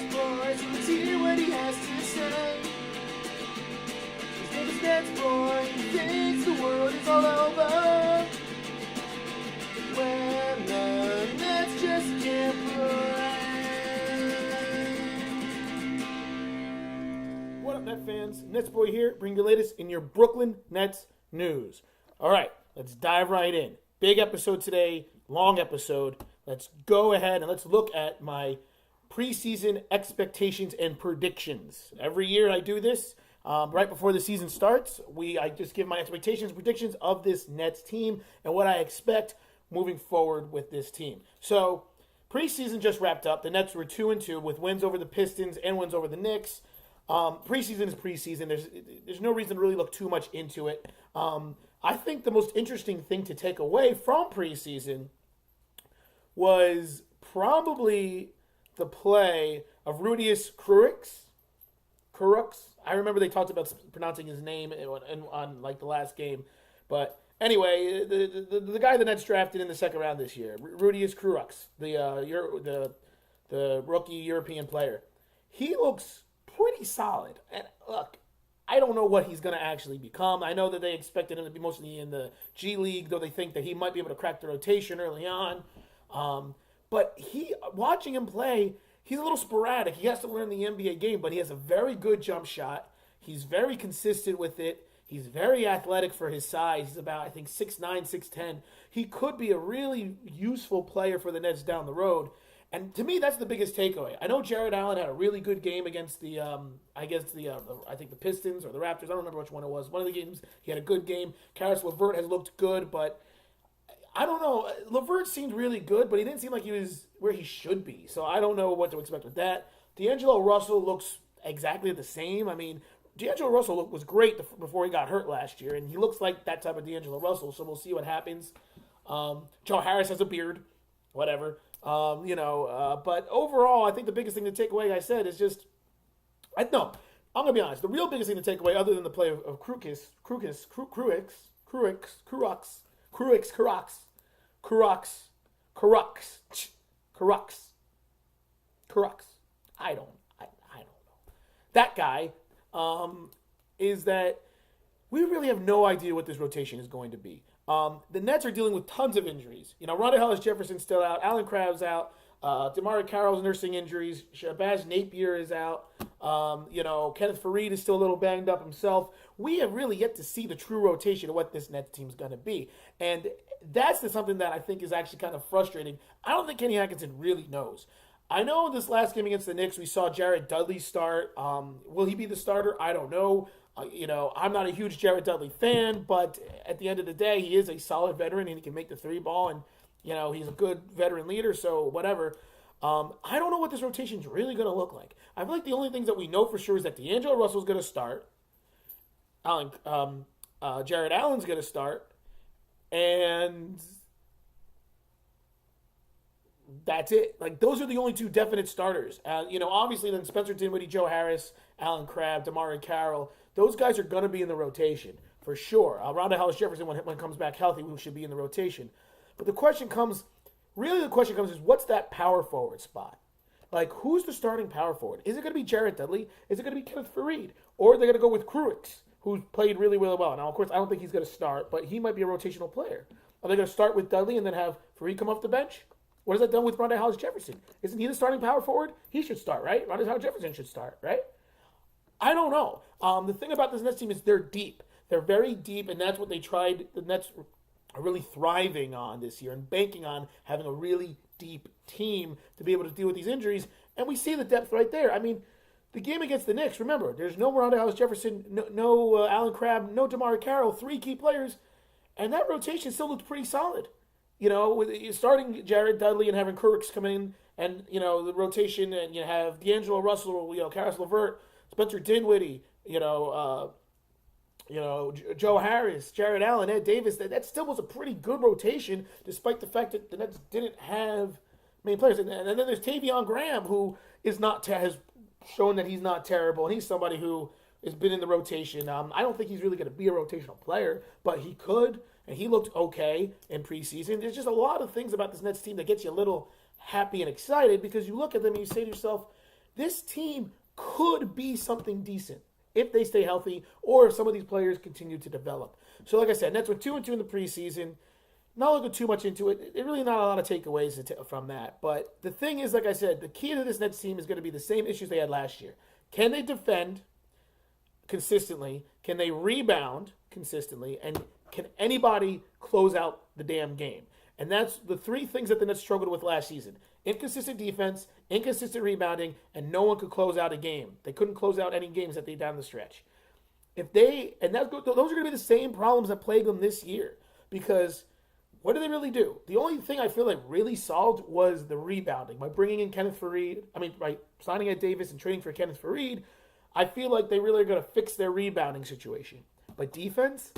NetsBoy, so let's hear what he has to say. His name is NetsBoy, he thinks the world is all over when the Nets just can't play. What up, Net fans? NetsBoy here, bringing the latest in your Brooklyn Nets news. All right, let's dive right in. Big episode today, long episode. Let's go ahead and let's look at my preseason expectations and predictions. Every year I do this right before the season starts. I just give my expectations, predictions of this Nets team and what I expect moving forward with this team. So preseason just wrapped up. The Nets were 2-2 with wins over the Pistons and wins over the Knicks. Preseason is preseason. There's no reason to really look too much into it. I think the most interesting thing to take away from preseason was probably the play of Rudius Krux. I remember they talked about pronouncing his name on like the last game, but anyway, the guy the Nets drafted in the second round this year, Rudius Krux, the rookie European player, he looks pretty solid. And look, I don't know what he's going to actually become. I know that they expected him to be mostly in the G League, though they think that he might be able to crack the rotation early on. But watching him play, he's a little sporadic. He has to learn the NBA game, but he has a very good jump shot. He's very consistent with it. He's very athletic for his size. He's about, I think, 6'9", 6'10". He could be a really useful player for the Nets down the road. And to me, that's the biggest takeaway. I know Jared Allen had a really good game against I think the Pistons or the Raptors. I don't remember which one it was. One of the games, he had a good game. Caris LeVert has looked good, but I don't know. LeVert seemed really good, but he didn't seem like he was where he should be. So I don't know what to expect with that. D'Angelo Russell looks exactly the same. I mean, D'Angelo Russell was great before he got hurt last year, and he looks like that type of D'Angelo Russell, so we'll see what happens. Joe Harris has a beard, whatever. But overall, I think the biggest thing to take away, like I said, is just, I'm going to be honest. The real biggest thing to take away, other than the play of Krux, I don't know. That guy, is that we really have no idea what this rotation is going to be. The Nets are dealing with tons of injuries. Hollis-Jefferson's still out. Alan Crabb's out. DeMar Carroll's nursing injuries. Shabazz Napier is out. Kenneth Faried is still a little banged up himself. We have really yet to see the true rotation of what this Nets team is going to be. And that's something that I think is actually kind of frustrating. I don't think Kenny Atkinson really knows. I know in this last game against the Knicks, we saw Jared Dudley start. Will he be the starter? I don't know. I'm not a huge Jared Dudley fan, but at the end of the day, he is a solid veteran and he can make the three ball, and he's a good veteran leader. So whatever. I don't know what this rotation is really going to look like. I feel like the only things that we know for sure is that D'Angelo Russell's going to start. Jared Allen's going to start, and that's it. Like, those are the only two definite starters. Obviously then Spencer Dinwiddie, Joe Harris, Alan Crabb, DeMar Carroll, those guys are going to be in the rotation for sure. Ronda Hollis-Jefferson, when it comes back healthy, we should be in the rotation. But the question comes is what's that power forward spot? Like, who's the starting power forward? Is it going to be Jared Dudley? Is it going to be Kenneth Faried? Or are they going to go with Krux, who's played really, really well? Now, of course, I don't think he's going to start, but he might be a rotational player. Are they going to start with Dudley and then have Faried come off the bench? What has that done with Ronda Hollis-Jefferson? Isn't he the starting power forward? He should start, right? Ronda Hollis-Jefferson should start, right? I don't know. The thing about this Nets team is they're deep. They're very deep, and that's what they tried. The Nets are really thriving on this year and banking on having a really deep team to be able to deal with these injuries. And we see the depth right there. I mean, the game against the Knicks, remember, there's no Ronda Hollis-Jefferson, no Alan Crabb, no DeMar Carroll, three key players, and that rotation still looked pretty solid. With starting Jared Dudley and having Krux come in, and the rotation, and you have D'Angelo Russell, Caris LeVert, Spencer Dinwiddie, Joe Harris, Jared Allen, Ed Davis. That still was a pretty good rotation, despite the fact that the Nets didn't have main players. And then there's Tavion Graham, who has shown that he's not terrible, and he's somebody who has been in the rotation. I don't think he's really going to be a rotational player, but he could, and he looked okay in preseason. There's just a lot of things about this Nets team that gets you a little happy and excited, because you look at them and you say to yourself, this team could be something decent if they stay healthy or if some of these players continue to develop. So like I said, Nets were 2-2 in the preseason. Not looking too much into it. There's really not a lot of takeaways from that. But the thing is, like I said, the key to this Nets team is going to be the same issues they had last year. Can they defend consistently? Can they rebound consistently? And can anybody close out the damn game? And that's the three things that the Nets struggled with last season. Inconsistent defense, inconsistent rebounding, and no one could close out a game. They couldn't close out any games that they down the stretch. Those are going to be the same problems that plagued them this year. Because what did they really do? The only thing I feel like really solved was the rebounding. By bringing in by signing Ed Davis and trading for Kenneth Faried, I feel like they really are going to fix their rebounding situation. But defense,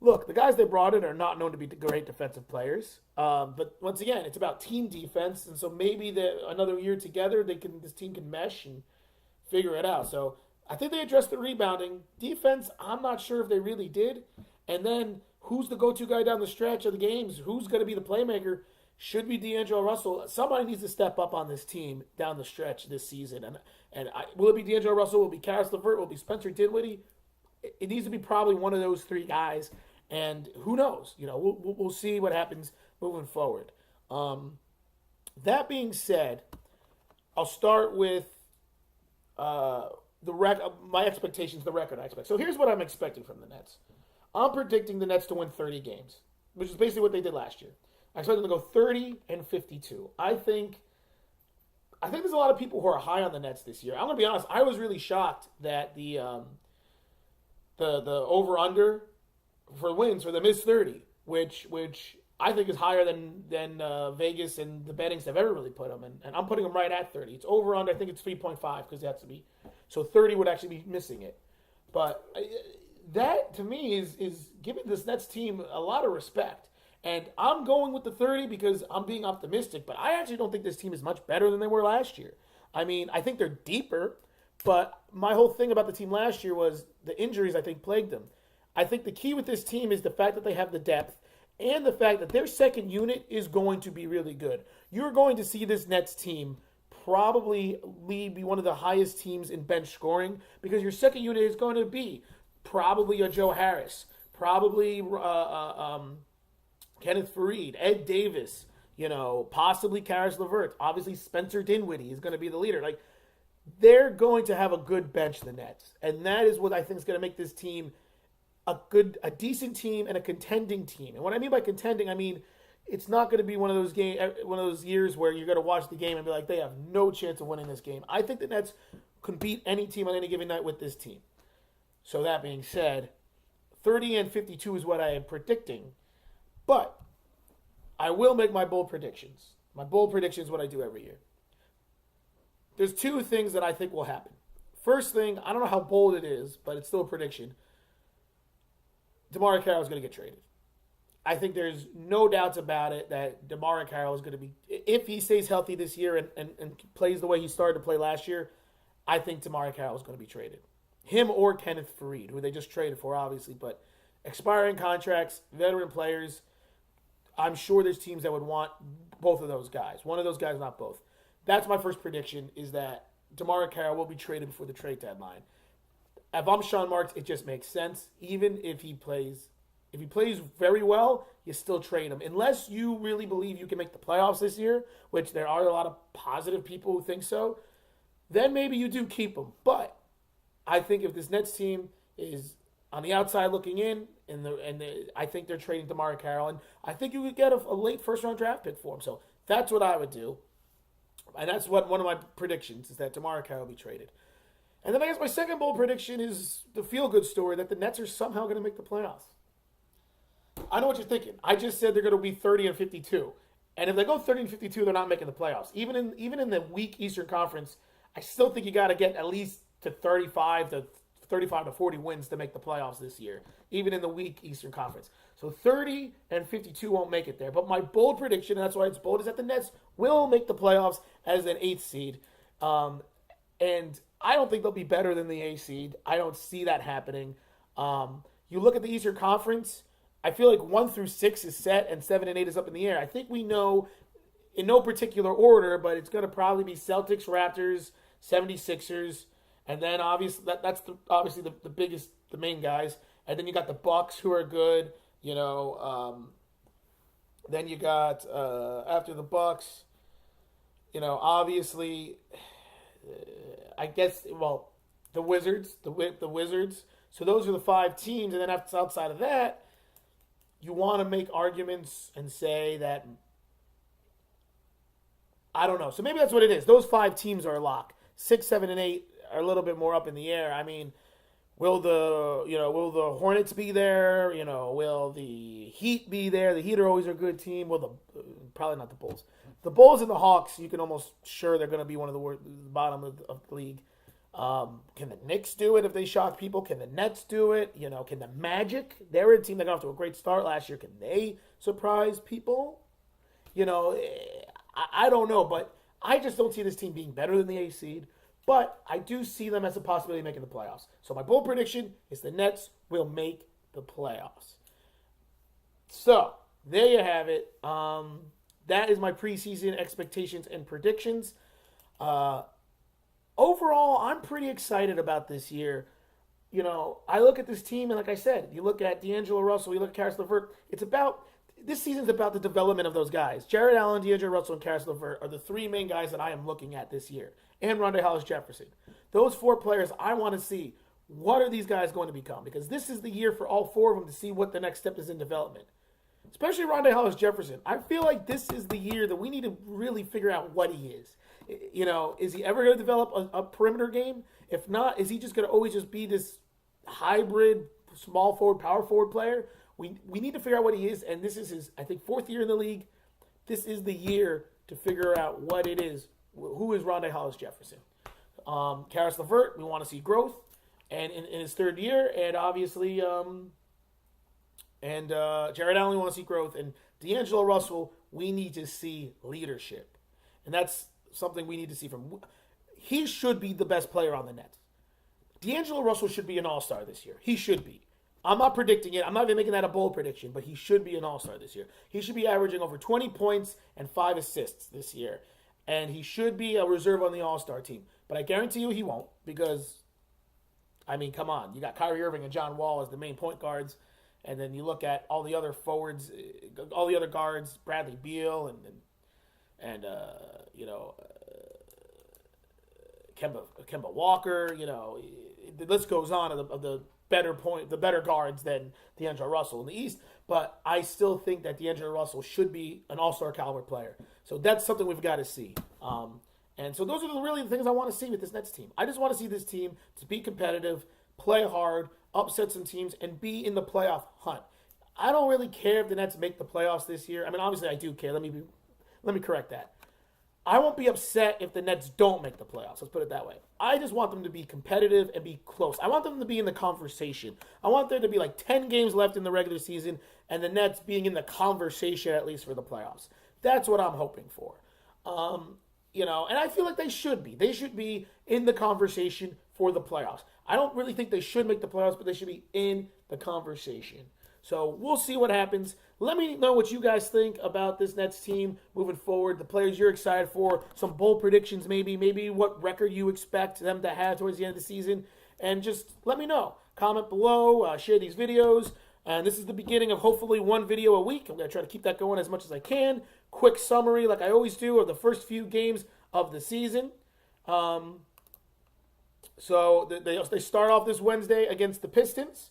look, the guys they brought in are not known to be great defensive players. But once again, it's about team defense, and so maybe another year together, this team can mesh and figure it out. So I think they addressed the rebounding. Defense, I'm not sure if they really did. And then who's the go-to guy down the stretch of the games? Who's going to be the playmaker? Should be D'Angelo Russell. Somebody needs to step up on this team down the stretch this season. Will it be D'Angelo Russell? Will it be Karis LeVert? Will it be Spencer Dinwiddie? It needs to be probably one of those three guys. And who knows? We'll see what happens moving forward. That being said, I'll start with my expectations, the record I expect. So here's what I'm expecting from the Nets. I'm predicting the Nets to win 30 games, which is basically what they did last year. I expect them to go 30-52. I think there's a lot of people who are high on the Nets this year. I'm going to be honest. I was really shocked that the over-under for wins for them is 30, which I think is higher than Vegas and the bettings have ever really put them. And I'm putting them right at 30. It's over-under. I think it's 3.5 because it has to be. So 30 would actually be missing it. But that, to me, is giving this Nets team a lot of respect. And I'm going with the 30 because I'm being optimistic, but I actually don't think this team is much better than they were last year. I mean, I think they're deeper, but my whole thing about the team last year was the injuries, I think, plagued them. I think the key with this team is the fact that they have the depth and the fact that their second unit is going to be really good. You're going to see this Nets team probably be one of the highest teams in bench scoring because your second unit is going to be probably a Joe Harris, probably Kenneth Faried, Ed Davis, possibly Karis LeVert. Obviously, Spencer Dinwiddie is going to be the leader. Like, they're going to have a good bench, the Nets. And that is what I think is going to make this team a decent team and a contending team. And what I mean by contending, I mean it's not going to be one of those years where you're going to watch the game and be like, they have no chance of winning this game. I think the Nets can beat any team on any given night with this team. So that being said, 30-52 is what I am predicting. But I will make my bold predictions. My bold prediction is what I do every year. There's two things that I think will happen. First thing, I don't know how bold it is, but it's still a prediction. DeMarre Carroll is going to get traded. I think there's no doubts about it that DeMarre Carroll is going to be, if he stays healthy this year and plays the way he started to play last year, I think DeMarre Carroll is going to be traded. Him or Kenneth Faried, who they just traded for, obviously, but expiring contracts, veteran players, I'm sure there's teams that would want both of those guys. One of those guys, not both. That's my first prediction, is that DeMarre Carroll will be traded before the trade deadline. If I'm Sean Marks, it just makes sense. Even if he plays very well, you still trade him. Unless you really believe you can make the playoffs this year, which there are a lot of positive people who think so, then maybe you do keep him. But I think if this Nets team is on the outside looking in, I think they're trading DeMarre Carroll, and I think you would get a late first-round draft pick for him. So that's what I would do. And that's what one of my predictions is, that DeMarre Carroll will be traded. And then I guess my second bold prediction is the feel-good story that the Nets are somehow going to make the playoffs. I know what you're thinking. I just said they're going to be 30-52. And if they go 30-52, they're not making the playoffs. Even in the weak Eastern Conference, I still think you got to get at least to 35 to 40 wins to make the playoffs this year, even in the weak Eastern Conference. So 30-52 won't make it there. But my bold prediction, and that's why it's bold, is that the Nets will make the playoffs as an 8th seed. And I don't think they'll be better than the 8th seed. I don't see that happening. You look at the Eastern Conference, I feel like 1 through 6 is set and 7 and 8 is up in the air. I think we know in no particular order, but it's going to probably be Celtics, Raptors, 76ers, and then obviously obviously the biggest, the main guys, and then you got the Bucks who are good. Then you got after the Bucks, obviously, I guess the Wizards, the Wizards. So those are the 5 teams, and then outside of that, you want to make arguments and say that, I don't know. So maybe that's what it is. Those 5 teams are a lock. 6, 7, and 8 are a little bit more up in the air. I mean, will the Hornets be there? Will the Heat be there? The Heat are always a good team. Probably not the Bulls. The Bulls and the Hawks, you can almost sure they're going to be one of the bottom of the league. Can the Knicks do it if they shock people? Can the Nets do it? Can the Magic? They were a team that got off to a great start last year. Can they surprise people? I don't know, but I just don't see this team being better than the 8th seed. But I do see them as a possibility of making the playoffs. So my bold prediction is the Nets will make the playoffs. So there you have it. That is my preseason expectations and predictions. Overall, I'm pretty excited about this year. I look at this team, and like I said, you look at D'Angelo Russell, you look at Karis LeVert. This season's about the development of those guys. Jared Allen, D'Angelo Russell, and Karis LeVert are the 3 main guys that I am looking at this year. And Rondae Hollis-Jefferson. Those 4 players, I want to see what are these guys going to become, because this is the year for all 4 of them to see what the next step is in development. Especially Rondae Hollis-Jefferson. I feel like this is the year that we need to really figure out what he is. Is he ever going to develop a perimeter game? If not, is he just going to always just be this hybrid small forward, power forward player? We need to figure out what he is, and this is his, I think, 4th year in the league. This is the year to figure out what it is. Who is Rondae Hollis-Jefferson? Karis LeVert, we want to see growth, and in his 3rd year, and obviously, Jared Allen, we want to see growth, and D'Angelo Russell, we need to see leadership, and that's something we need to see from. He should be the best player on the Nets. D'Angelo Russell should be an all-star this year. He should be. I'm not predicting it. I'm not even making that a bold prediction, but he should be an all-star this year. He should be averaging over 20 points and 5 assists this year. And he should be a reserve on the all-star team. But I guarantee you he won't, because, I mean, come on. You got Kyrie Irving and John Wall as the main point guards. And then you look at all the other forwards, all the other guards, Bradley Beal and Kemba Walker. The list goes on of the better guards than D'Angelo Russell in the East, but I still think that D'Angelo Russell should be an all-star caliber player. So that's something we've got to see. And so those are really the things I want to see with this Nets team. I just want to see this team to be competitive, play hard, upset some teams, and be in the playoff hunt. I don't really care if the Nets make the playoffs this year. I mean, obviously I do care. Let me correct that. I won't be upset if the Nets don't make the playoffs. Let's put it that way. I just want them to be competitive and be close. I want them to be in the conversation. I want there to be like 10 games left in the regular season and the Nets being in the conversation at least for the playoffs. That's what I'm hoping for. And I feel like they should be. They should be in the conversation for the playoffs. I don't really think they should make the playoffs, but they should be in the conversation. So we'll see what happens. Let me know what you guys think about this Nets team moving forward, the players you're excited for, some bold predictions maybe what record you expect them to have towards the end of the season, and just let me know. Comment below, share these videos, and this is the beginning of hopefully 1 video a week. I'm going to try to keep that going as much as I can. Quick summary, like I always do, of the first few games of the season. So they start off this Wednesday against the Pistons.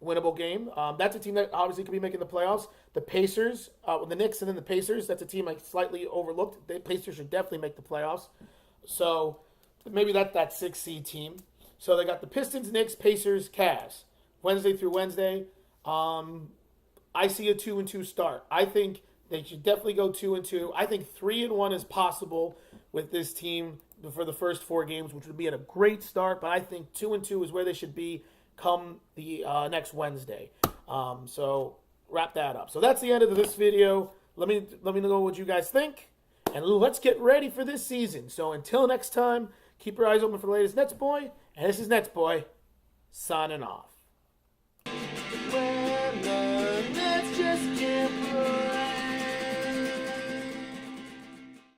Winnable game. That's a team that obviously could be making the playoffs. The Pacers, the Knicks and then the Pacers, that's a team I slightly overlooked. The Pacers should definitely make the playoffs. So maybe that 6 seed team. So they got the Pistons, Knicks, Pacers, Cavs. Wednesday through Wednesday. I see a 2-2 start. I think they should definitely go 2-2. I think 3-1 is possible with this team for the first 4 games, which would be at a great start. But I think 2-2 is where they should be come the next Wednesday. So wrap that up. So that's the end of this video. Let me know what you guys think, and let's get ready for this season. So until next time, keep your eyes open for the latest NetsBoy, and this is NetsBoy signing off.